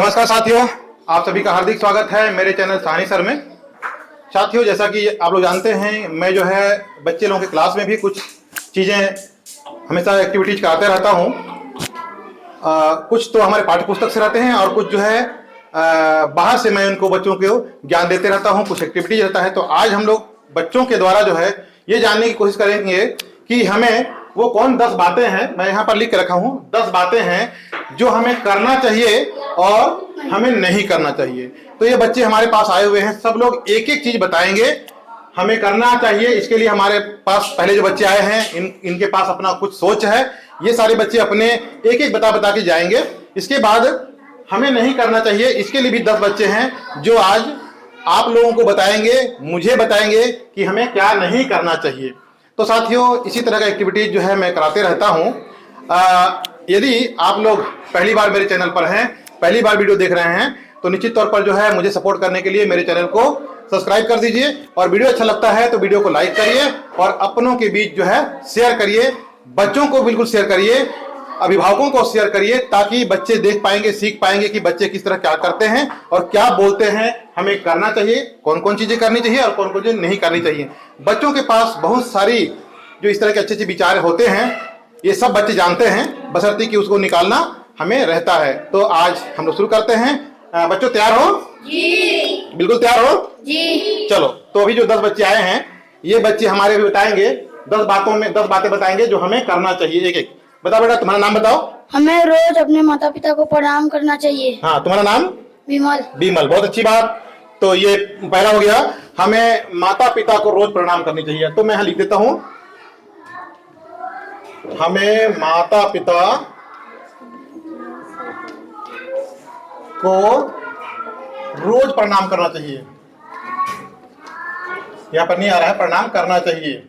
नमस्कार साथियों, आप सभी का हार्दिक स्वागत है मेरे चैनल सानी सर में। साथियों, जैसा कि आप लोग जानते हैं, मैं जो है बच्चे लोगों के क्लास में भी कुछ चीज़ें हमेशा एक्टिविटीज कराते रहता हूँ। कुछ तो हमारे पाठ्य पुस्तक से रहते हैं और कुछ जो है बाहर से मैं उनको बच्चों को ज्ञान देते रहता हूँ, कुछ एक्टिविटीज रहता है। तो आज हम लोग बच्चों के द्वारा जो है ये जानने की कोशिश करेंगे कि हमें वो कौन 10 बातें हैं, मैं यहाँ पर लिख के रखा हूँ 10 बातें हैं जो हमें करना चाहिए और हमें नहीं करना चाहिए। तो ये बच्चे हमारे पास आए हुए हैं, सब लोग एक एक चीज बताएंगे हमें करना चाहिए। इसके लिए हमारे पास पहले जो बच्चे आए हैं इनके पास अपना कुछ सोच है। ये सारे बच्चे अपने एक एक बता के जाएंगे। इसके बाद हमें नहीं करना चाहिए, इसके लिए भी 10 बच्चे हैं जो आज आप लोगों को बताएंगे, मुझे बताएंगे कि हमें क्या नहीं करना चाहिए। तो साथियों, इसी तरह का एक्टिविटीज जो है मैं कराते रहता हूँ। यदि आप लोग पहली बार मेरे चैनल पर हैं, पहली बार वीडियो देख रहे हैं, तो निश्चित तौर पर जो है मुझे सपोर्ट करने के लिए मेरे चैनल को सब्सक्राइब कर दीजिए और वीडियो अच्छा लगता है तो वीडियो को लाइक करिए और अपनों के बीच जो है शेयर करिए। बच्चों को बिल्कुल शेयर करिए, अभिभावकों को शेयर करिए, ताकि बच्चे देख पाएंगे, सीख पाएंगे कि बच्चे किस तरह क्या करते हैं और क्या बोलते हैं, हमें करना चाहिए, कौन कौन चीजें करनी चाहिए और कौन कौन चीजें नहीं करनी चाहिए। बच्चों के पास बहुत सारी जो इस तरह के अच्छे विचार होते हैं, ये सब बच्चे जानते हैं, बशर्ते कि उसको निकालना हमें रहता है। तो आज हम लोग शुरू करते हैं। बच्चों तैयार हो? जी। बिल्कुल तैयार हो? जी। चलो, तो अभी जो 10 बच्चे आए हैं, ये बच्चे हमारे भी बताएंगे 10 बातें बताएंगे जो हमें करना चाहिए। एक एक बताओ बेटा, तुम्हारा नाम बताओ। हमें रोज अपने माता पिता को प्रणाम करना चाहिए। हाँ, तुम्हारा नाम? विमल। विमल, बहुत अच्छी बात। तो ये पहला हो गया, हमें माता पिता को रोज प्रणाम करनी चाहिए। तो मैं यहाँ लिख देता हूं, हमें माता पिता को रोज प्रणाम करना चाहिए। यहाँ पर नहीं आ रहा है, प्रणाम करना चाहिए।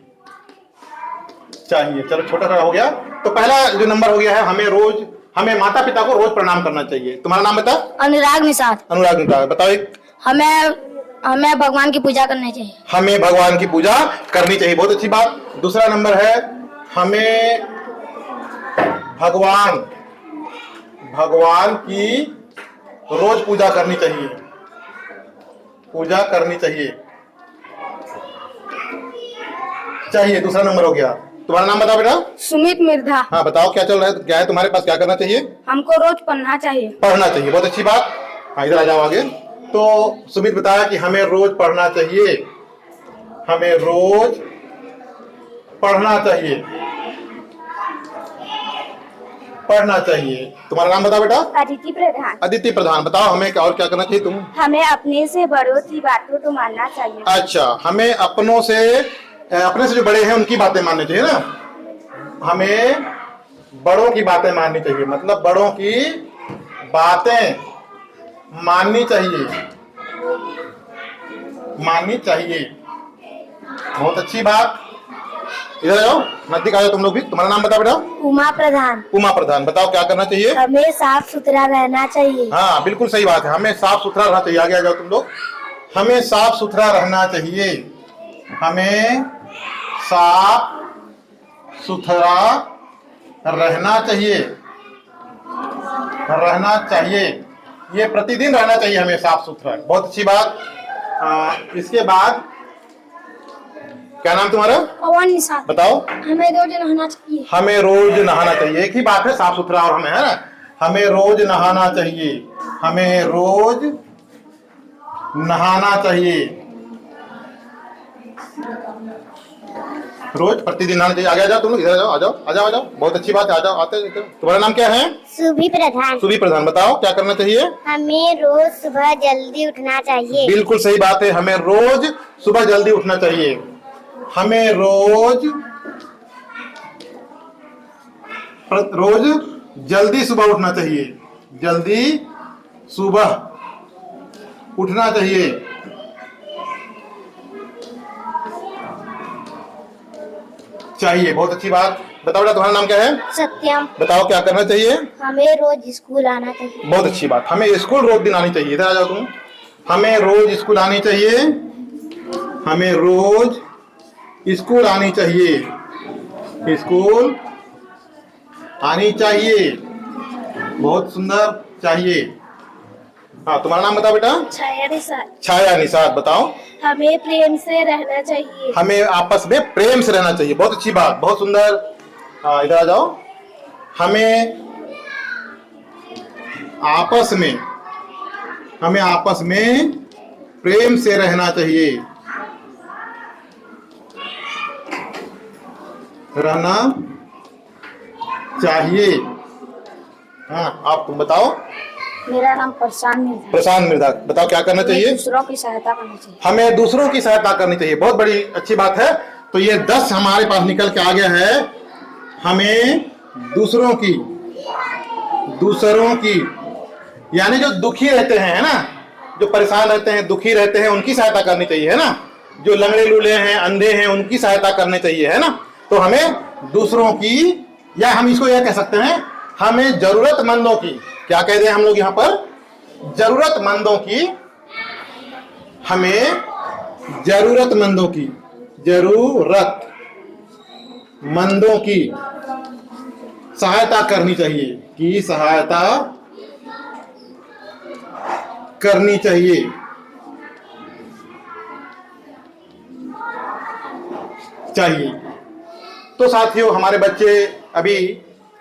चलो, छोटा सा हो गया। तो पहला जो नंबर हो गया है, हमें माता पिता को रोज प्रणाम करना चाहिए। तुम्हारा नाम बता? अनुराग निषाद। अनुराग निषाद, बताओ एक। हमें भगवान की पूजा करनी चाहिए। हमें भगवान की पूजा करनी चाहिए, बहुत अच्छी बात। दूसरा नंबर है, हमें भगवान की रोज पूजा करनी चाहिए। दूसरा नंबर हो गया। तुम्हारा नाम बताओ बेटा? सुमित मिर्धा। हाँ, बताओ क्या चल रहा है, क्या है तुम्हारे पास, क्या करना चाहिए? हमको रोज पढ़ना चाहिए। बहुत अच्छी बात। हाँ, इधर आ जाओ आगे। तो सुमित बताया कि हमें रोज पढ़ना चाहिए। तुम्हारा नाम बताओ बेटा? अदिति प्रधान, बताओ हमें और क्या करना चाहिए? तुम? हमें अपने से बड़ों की बातों को मानना चाहिए। अच्छा, हमें अपने से जो बड़े हैं उनकी बातें माननी चाहिए ना। हमें बड़ों की बातें माननी चाहिए, मतलब बड़ों की बातें माननी चाहिए। बहुत अच्छी बात। इधर आओ, नजदीक आ जाओ तुम लोग भी। तुम्हारा नाम बताओ बेटा? उमा प्रधान, बताओ क्या करना चाहिए? हमें साफ सुथरा रहना चाहिए। हाँ, बिल्कुल सही बात है, हमें साफ सुथरा रहना चाहिए। आगे आ जाओ तुम लोग। हमें साफ सुथरा रहना चाहिए। ये प्रतिदिन रहना चाहिए हमें साफ सुथरा। बहुत अच्छी बात। इसके बाद क्या नाम तुम्हारा? पवन निषाद। बताओ। हमें रोज नहाना चाहिए। एक ही बात है, साफ सुथरा और हमें, है ना। हमें रोज नहाना चाहिए। रोज प्रतिदिन नहाना चाहिए। आगे आ जाओ तुम लोग, इधर आ जाओ। बहुत अच्छी बात है, आ जाओ, आते हैं। तुम्हारा नाम क्या है? सुभी प्रधान, बताओ क्या करना चाहिए? हमें रोज सुबह जल्दी उठना चाहिए। बिल्कुल सही बात है, हमें रोज सुबह जल्दी उठना चाहिए। रोज जल्दी सुबह उठना चाहिए। बहुत अच्छी बात। बताओ बेटा, तुम्हारा नाम क्या है? सत्यम। बताओ क्या करना चाहिए? हमें रोज स्कूल आना चाहिए। बहुत अच्छी बात, हमें स्कूल रोज दिन आनी चाहिए। इधर आ जाओ तुम। हमें रोज स्कूल आनी चाहिए। बहुत सुंदर, चाहिए। हाँ, तुम्हारा नाम बताओ बेटा। छाया निसार। छाया निसार, बताओ। हमें प्रेम से रहना चाहिए। हमें आपस में प्रेम से रहना चाहिए। बहुत अच्छी बात, बहुत सुंदर। हाँ, इधर आ जाओ। हमें आपस में प्रेम से रहना चाहिए। रहना चाहिए। हाँ, आप तुम बताओ। मेरा नाम प्रशांत मिर्जा। प्रशांत मिर्जा, बताओ क्या करना चाहिए। दूसरों की सहायता करनी चाहिए। हमें दूसरों की सहायता करनी चाहिए। बहुत बड़ी अच्छी बात है। तो ये 10 हमारे पास निकल के आ गया है। हमें दूसरों की यानी जो दुखी रहते हैं, है ना, जो परेशान रहते हैं, दुखी रहते हैं, उनकी सहायता करनी चाहिए, है ना। जो लंगड़े लूले हैं, अंधे हैं, उनकी सहायता करनी चाहिए, है ना। तो हमें दूसरों की, या हम इसको यह कह सकते हैं, हमें जरूरतमंदों की, क्या कह रहे हैं हम लोग यहाँ पर, जरूरतमंदों की, हमें जरूरतमंदों की सहायता करनी चाहिए, की सहायता करनी चाहिए। तो साथियों, हमारे बच्चे अभी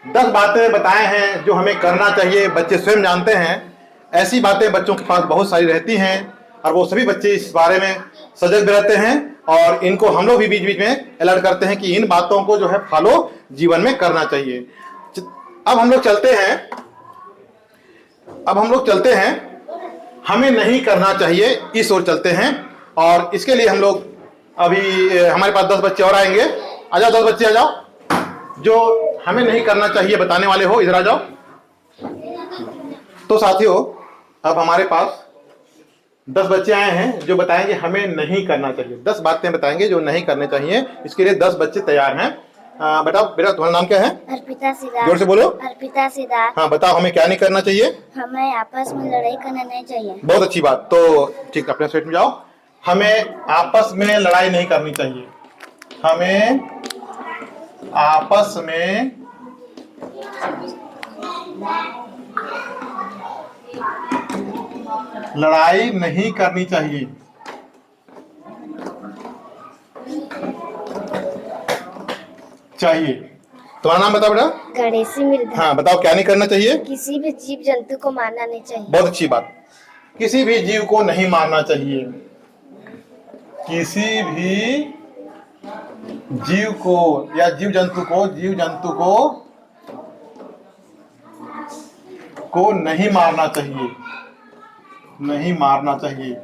10 बातें बताए हैं जो हमें करना चाहिए। बच्चे स्वयं जानते हैं। ऐसी बातें बच्चों के पास बहुत सारी रहती हैं और वो सभी बच्चे इस बारे में सजग भी रहते हैं और इनको हम लोग भी बीच बीच में अलर्ट करते हैं कि इन बातों को जो है फॉलो जीवन में करना चाहिए। अब हम लोग चलते हैं, हमें नहीं करना चाहिए, इस ओर चलते हैं। और इसके लिए हम लोग अभी हमारे पास 10 बच्चे और आएंगे। आ जाओ 10 बच्चे, आ जाओ जो हमें नहीं करना चाहिए बताने वाले हो, इधर आ जाओ। तो साथियों, अब हमारे पास 10 बच्चे आए हैं जो बताएंगे हमें नहीं करना चाहिए। 10 बातें बताएंगे जो नहीं करने चाहिए। इसके लिए 10 बच्चे तैयार हैं। बताओ बेटा, तुम्हारा नाम क्या है। अर्पिता सिद्धार्थ। जोर से बोलो। अर्पिता सिद्धार्थ। हाँ, बताओ हमें क्या नहीं करना चाहिए। हमें आपस में लड़ाई करना नहीं चाहिए। बहुत अच्छी बात। तो ठीक, अपने सीट में जाओ। हमें आपस में लड़ाई नहीं करनी चाहिए। हमें आपस में लड़ाई नहीं करनी चाहिए। तुम्हारा नाम बताओ बेटा। गणेशी मिर्जा। हाँ, बताओ क्या नहीं करना चाहिए। किसी भी जीव जंतु को मारना नहीं चाहिए। बहुत अच्छी बात। किसी भी जीव को नहीं मारना चाहिए। किसी भी जीव को या जीव जंतु को नहीं मारना चाहिए। नहीं मारना चाहिए।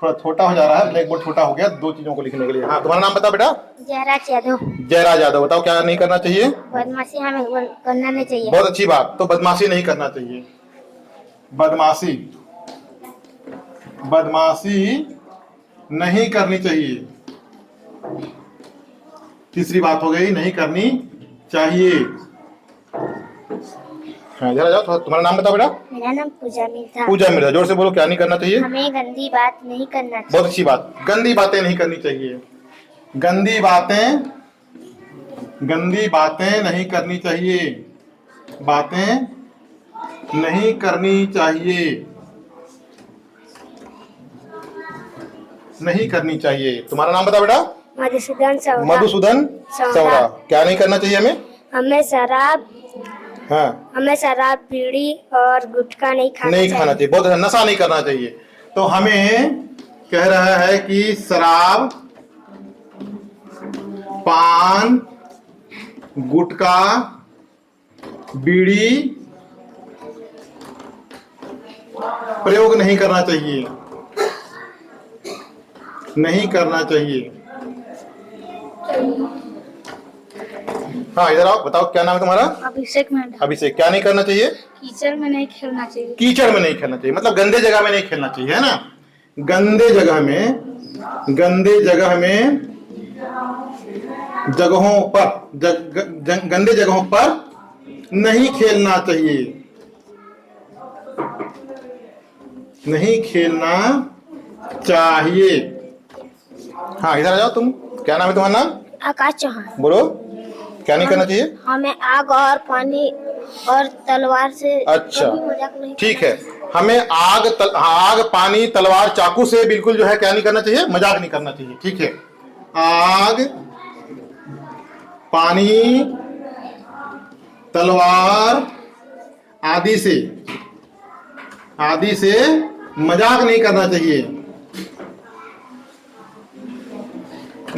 थोड़ा छोटा हो जा रहा है, ब्लैक बोर्ड छोटा हो गया 2 चीजों को लिखने के लिए। हाँ, तुम्हारा नाम बताओ बेटा। जयराज यादव। जयराज यादव, बताओ क्या नहीं करना चाहिए। बदमाशी हमें करना नहीं चाहिए। बहुत अच्छी बात। तो बदमाशी नहीं करना चाहिए। बदमाशी नहीं करनी चाहिए। तीसरी बात हो गई, नहीं करनी चाहिए। हाँ, इधर आ जाओ। तुम्हारा नाम बताओ बेटा। मेरा नाम पूजा मिर्जा। पूजा मिर्जा, जोर से बोलो क्या नहीं करना चाहिए। हमें गंदी बात नहीं करना चाहिए। बहुत अच्छी बात। गंदी बातें नहीं करनी चाहिए। गंदी बातें नहीं करनी चाहिए। बातें नहीं करनी चाहिए। नहीं करनी चाहिए। तुम्हारा नाम बताओ बेटा। मधुसूदन सौरा। मधुसूदन सौरा, क्या नहीं करना चाहिए हमें। हमें शराब, बीड़ी और गुटखा नहीं खाना चाहिए। बहुत नशा नहीं करना चाहिए। तो हमें कह रहा है कि शराब, पान, गुटखा, बीड़ी प्रयोग नहीं करना चाहिए। नहीं करना चाहिए। हाँ, इधर आओ। बताओ क्या नाम है तुम्हारा। अभिषेक मिर्जा। अभिषेक, क्या नहीं करना चाहिए। कीचड़ में नहीं खेलना चाहिए। कीचड़ में नहीं खेलना चाहिए, मतलब गंदे जगह में नहीं खेलना चाहिए, है ना। गंदे जगह में गंदे जगहों पर नहीं खेलना चाहिए। नहीं खेलना चाहिए। हाँ, इधर आ जाओ। तुम, क्या नाम है तुम्हारा नाम। आकाश चौहान। बोलो क्या नहीं करना चाहिए। हमें आग और पानी और तलवार से अच्छा, कभी मजाक नहीं ठीक है। हमें आग, पानी, तलवार, चाकू से बिल्कुल जो है क्या नहीं करना चाहिए, मजाक नहीं करना चाहिए। ठीक है, आग, पानी, तलवार आदि से मजाक नहीं करना चाहिए,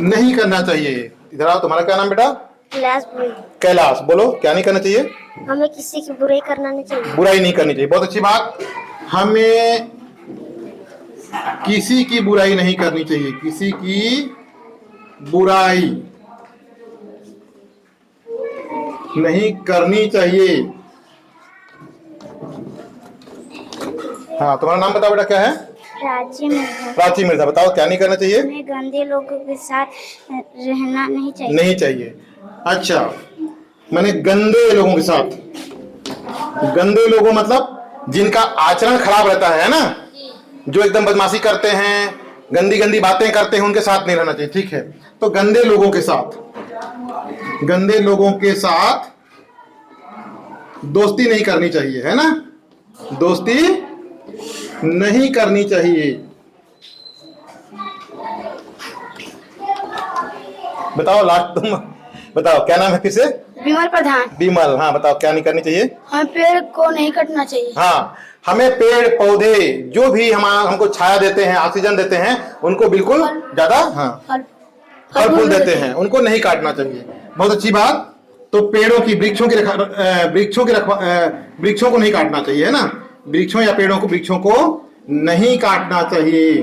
नहीं करना चाहिए। इधर आओ, तुम्हारा क्या नाम बेटा? कैलाश। बोलो, क्या नहीं करना चाहिए? हमें किसी की बुराई करना नहीं चाहिए। बुराई नहीं करनी चाहिए, बहुत अच्छी बात। हमें किसी की बुराई नहीं करनी चाहिए, किसी की बुराई नहीं करनी चाहिए। हाँ, तुम्हारा नाम बताओ बेटा, क्या है? प्राची मिर्जा। प्राची मिर्जा। बताओ, क्या नहीं करना चाहिए? हमें गंदे लोगों के साथ रहना नहीं चाहिए। नहीं चाहिए। अच्छा, मैंने गंदे लोगों के साथ, गंदे लोगों मतलब जिनका आचरण खराब रहता है ना, जो एकदम बदमाशी करते हैं, गंदी गंदी बातें करते हैं, उनके साथ नहीं रहना चाहिए। ठीक है, तो गंदे लोगों के साथ, गंदे लोगों के साथ दोस्ती नहीं करनी चाहिए, है ना? दोस्ती नहीं करनी चाहिए। बताओ, लास्ट तुम बताओ, क्या नाम है फिर से? विमल प्रधान। विमल। हाँ, बताओ, क्या नहीं करनी चाहिए? हमें पेड़ को नहीं कटना चाहिए। हाँ, हमें पेड़ पौधे जो भी हमको छाया देते हैं, ऑक्सीजन देते हैं, उनको बिल्कुल ज्यादा फल फूल देते हैं, उनको नहीं काटना चाहिए। बहुत अच्छी बात। तो पेड़ों की, वृक्षों को नहीं काटना चाहिए, है ना? वृक्षों या पेड़ों को, वृक्षों को नहीं काटना चाहिए,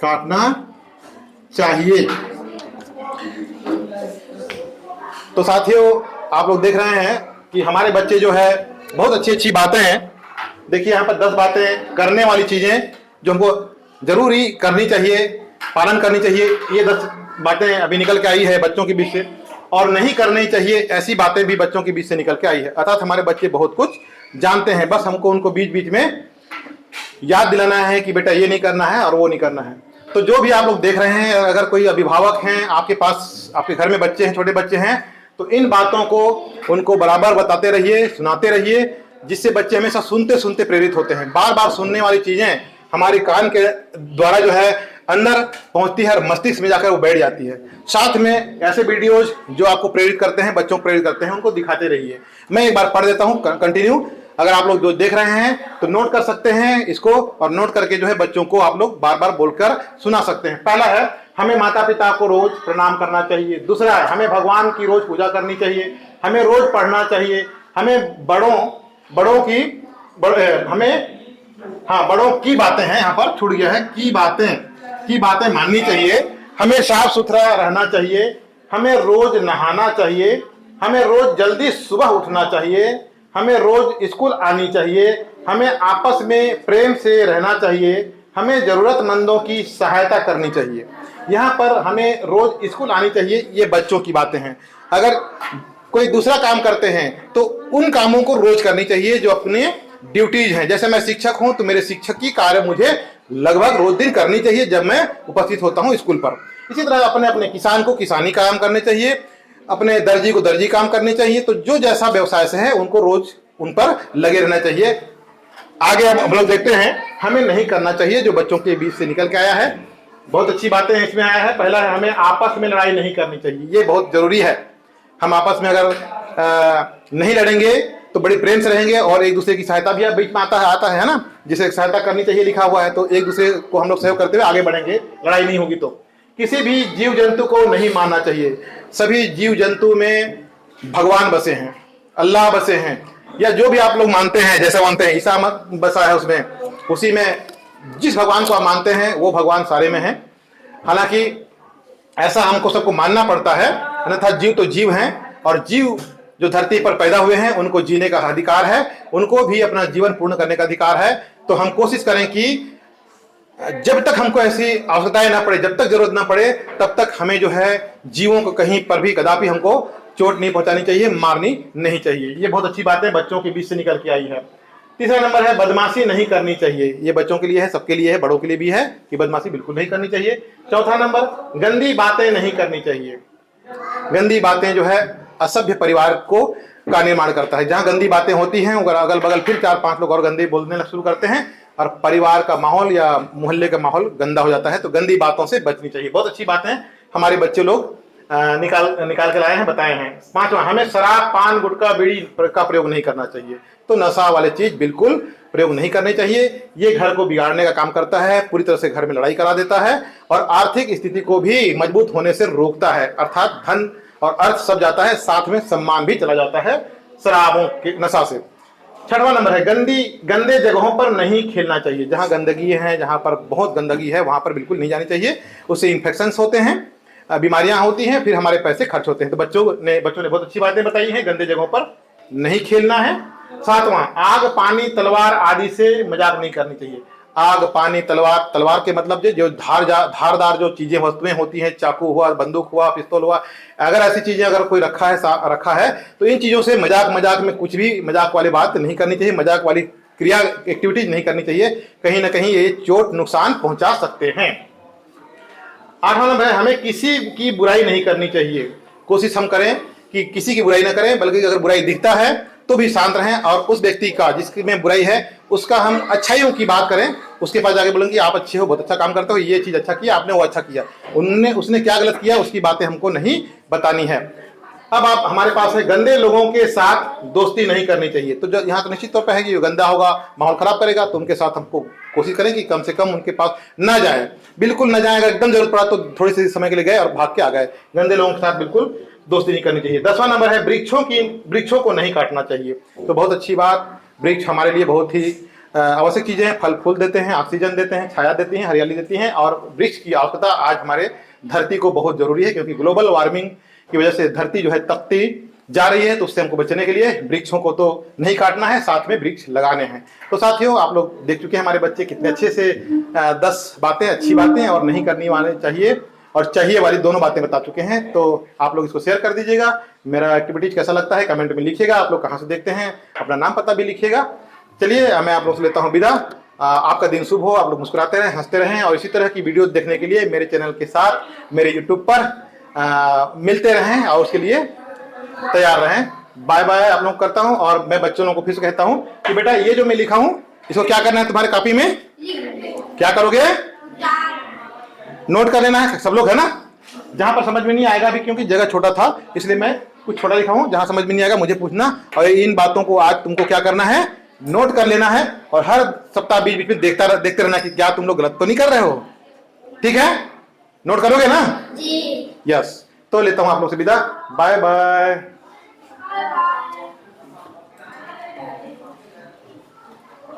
काटना चाहिए। तो साथियों, आप लोग देख रहे हैं कि हमारे बच्चे जो है बहुत अच्छी अच्छी बातें हैं। देखिए यहाँ पर 10 बातें करने वाली चीजें जो हमको जरूरी करनी चाहिए, पालन करनी चाहिए। ये 10 बातें अभी निकल के आई है बच्चों के बीच से, और नहीं करनी चाहिए ऐसी बातें भी बच्चों के बीच से निकल के आई है। अर्थात हमारे बच्चे बहुत कुछ जानते हैं, बस हमको उनको बीच बीच में याद दिलाना है कि बेटा ये नहीं करना है और वो नहीं करना है। तो जो भी आप लोग देख रहे हैं, अगर कोई अभिभावक हैं आपके पास, आपके घर में बच्चे हैं, छोटे बच्चे हैं, तो इन बातों को उनको बराबर बताते रहिए, सुनाते रहिए, जिससे बच्चे हमेशा सुनते सुनते प्रेरित होते हैं। बार बार सुनने वाली चीजें हमारे कान के द्वारा जो है अंदर पहुंचती है और मस्तिष्क में जाकर वो बैठ जाती है। साथ में ऐसे वीडियोज जो आपको प्रेरित करते हैं, बच्चों को प्रेरित करते हैं, उनको दिखाते रहिए। मैं एक बार पढ़ देता हूँ कंटिन्यू, अगर आप लोग जो देख रहे हैं तो नोट कर सकते हैं इसको, और नोट करके जो है बच्चों को आप लोग बार बार बोलकर सुना सकते हैं। पहला है, हमें माता पिता को रोज प्रणाम करना चाहिए। दूसरा है, हमें भगवान की रोज पूजा करनी चाहिए, हमें रोज पढ़ना चाहिए, हमें बड़ों की बातें हैं, यहाँ पर छूट गया है, की बातें माननी चाहिए, हमें साफ सुथरा रहना चाहिए, हमें रोज नहाना चाहिए, हमें रोज जल्दी सुबह उठना चाहिए, हमें रोज स्कूल आनी चाहिए, हमें आपस में प्रेम से रहना चाहिए, हमें जरूरतमंदों की सहायता करनी चाहिए। यहाँ पर हमें रोज स्कूल आनी चाहिए, ये बच्चों की बातें हैं। अगर कोई दूसरा काम करते हैं तो उन कामों को रोज करनी चाहिए जो अपने ड्यूटीज हैं। जैसे मैं शिक्षक हूं तो मेरे शिक्षक की कार्य मुझे लगभग रोज दिन करनी चाहिए जब मैं उपस्थित होता हूं स्कूल पर। इसी तरह अपने अपने किसान को किसानी काम करने चाहिए, अपने दर्जी को दर्जी काम करनी चाहिए। तो जो जैसा व्यवसाय से है उनको रोज उन पर लगे रहना चाहिए। आगे हम लोग देखते हैं, हमें नहीं करना चाहिए, जो बच्चों के बीच से निकल के आया है। बहुत अच्छी बातें इसमें आया है। पहला है, हमें आपस में लड़ाई नहीं करनी चाहिए, ये बहुत जरूरी है। हम आपस में अगर नहीं लड़ेंगे तो बड़ी प्रेम से रहेंगे, और एक दूसरे की सहायता भी बीच में आता है ना, जिसे सहायता करनी चाहिए लिखा हुआ है, तो एक दूसरे को हम लोग सहयोग करते हुए आगे बढ़ेंगे, लड़ाई नहीं होगी। तो किसी भी जीव जंतु को नहीं मारना चाहिए। सभी जीव जंतु में भगवान बसे हैं, अल्लाह बसे हैं, या जो भी आप लोग मानते हैं, जैसा मानते हैं, ईसा बसा है उसमें, उसी में जिस भगवान को आप मानते हैं वो भगवान सारे में है। हालांकि ऐसा हमको सबको मानना पड़ता है, अन्यथा जीव तो जीव हैं, और जीव जो धरती पर पैदा हुए हैं उनको जीने का अधिकार है, उनको भी अपना जीवन पूर्ण करने का अधिकार है। तो हम कोशिश करें कि जब तक हमको ऐसी आवश्यकताएं ना पड़े, जब तक जरूरत ना पड़े, तब तक हमें जो है जीवों को कहीं पर भी कदापि हमको चोट नहीं पहुंचानी चाहिए, मारनी नहीं चाहिए। ये बहुत अच्छी बात है, बच्चों के बीच से निकल के आई है। तीसरा नंबर है, बदमाशी नहीं करनी चाहिए। ये बच्चों के लिए है, सबके लिए है, बड़ों के लिए भी है कि बदमाशी बिल्कुल नहीं करनी चाहिए। चौथा नंबर, गंदी बातें नहीं करनी चाहिए। गंदी बातें जो है असभ्य परिवार का निर्माण करता है। जहां गंदी बातें होती हैं अगर अगल बगल फिर 4-5 लोग और गंदे बोलने शुरू करते हैं और परिवार का माहौल या मोहल्ले का माहौल गंदा हो जाता है। तो गंदी बातों से बचनी चाहिए। बहुत अच्छी बात है हमारे बच्चे लोग निकाल के लाए हैं, बताए हैं। 5वां, हमें शराब, पान, गुटखा, बीड़ी का प्रयोग नहीं करना चाहिए। तो नशा वाले चीज बिल्कुल प्रयोग नहीं करनी चाहिए। ये घर को बिगाड़ने का काम करता है, पूरी तरह से घर में लड़ाई करा देता है और आर्थिक स्थिति को भी मजबूत होने से रोकता है। अर्थात धन और अर्थ सब जाता है, साथ में सम्मान भी चला जाता है शराबों के नशा से। 6वां नंबर है, गंदे जगहों पर नहीं खेलना चाहिए। जहां गंदगी है, जहां पर बहुत गंदगी है, वहां पर बिल्कुल नहीं जानी चाहिए। उससे इन्फेक्शन होते हैं, बीमारियां होती हैं, फिर हमारे पैसे खर्च होते हैं। तो बच्चों ने बहुत अच्छी बातें बताई हैं, गंदे जगहों पर नहीं खेलना है। 7वां, आग, पानी, तलवार आदि से मजाक नहीं करनी चाहिए। आग, पानी, तलवार के मतलब जो धारदार जो चीजें वस्तुएं होती हैं, चाकू हुआ, बंदूक हुआ, पिस्तौल हुआ, अगर ऐसी चीजें अगर कोई रखा है तो इन चीजों से मजाक में कुछ भी मजाक वाली बात नहीं करनी चाहिए, मजाक वाली क्रिया एक्टिविटीज नहीं करनी चाहिए। कहीं ना कहीं ये चोट नुकसान पहुंचा सकते हैं। 8वां नंबर है, हमें किसी की बुराई नहीं करनी चाहिए। कोशिश हम करें कि किसी की बुराई ना करें, बल्कि अगर बुराई दिखता है तो भी शांत रहें और उस व्यक्ति का जिसमें बुराई है उसका हम अच्छाइयों की बात करें। उसके पास जाके बोलेंगे आप अच्छे हो, बहुत अच्छा काम करते हो, ये चीज अच्छा किया आपने, वो अच्छा किया। उसने क्या गलत किया उसकी बातें हमको नहीं बतानी है। अब आप हमारे पास है, गंदे लोगों के साथ दोस्ती नहीं करनी चाहिए। तो जो यहाँ तो निश्चित तौर पर है कि जो गंदा होगा, माहौल खराब करेगा, तो उनके साथ हमको कोशिश करें कि कम से कम उनके पास ना जाए, बिल्कुल ना जाए। अगर एकदम जरूरत पड़ा तो थोड़ी सी समय के लिए गए और भाग के आ गए। गंदे लोगों के साथ बिल्कुल दोस्ती नहीं करनी चाहिए। 10वां नंबर है, वृक्षों को नहीं काटना चाहिए। तो बहुत अच्छी बात, वृक्ष हमारे लिए बहुत ही आवश्यक चीजें हैं। फल फूल देते हैं, ऑक्सीजन देते हैं, छाया देती हैं, हरियाली देती हैं और वृक्ष की आवश्यकता आज हमारे धरती को बहुत जरूरी है, क्योंकि ग्लोबल वार्मिंग की वजह से धरती जो है तपती जा रही है। तो उससे हमको बचने के लिए वृक्षों को तो नहीं काटना है, साथ में वृक्ष लगाने हैं। तो साथियों, आप लोग देख चुके हैं हमारे बच्चे कितने अच्छे से 10 बातें, अच्छी बातें और नहीं करनी वाले चाहिए और चाहिए वाली दोनों बातें बता चुके हैं। तो आप लोग इसको शेयर कर दीजिएगा। मेरा एक्टिविटीज कैसा लगता है कमेंट में लिखिएगा। आप लोग कहाँ से देखते हैं, अपना नाम पता भी लिखिएगा। चलिए मैं आप लोग से लेता हूँ विदा। आपका दिन शुभ हो, आप लोग मुस्कुराते रहें, हंसते रहें और इसी तरह की वीडियो देखने के लिए मेरे चैनल के साथ मेरे यूट्यूब पर मिलते रहें और उसके लिए तैयार रहें। बाय बाय आप लोग करता हूं और मैं बच्चों लोगों को फिर से कहता हूं कि बेटा ये जो मैं लिखा हूं इसको क्या करना है, तुम्हारे कॉपी में क्या करोगे, नोट कर लेना है सब लोग, है ना। जहां पर समझ में नहीं आएगा भी, क्योंकि जगह छोटा था इसलिए मैं कुछ छोटा लिखा हूं, जहां समझ में नहीं आएगा मुझे पूछना और इन बातों को आज तुमको क्या करना है, नोट कर लेना है और हर सप्ताह बीच बीच में देखते रहना कि क्या तुम लोग गलत तो नहीं कर रहे हो। ठीक है, नोट करोगे ना जी? यस। तो लेता हूं आप लोग से विदा। Bye bye.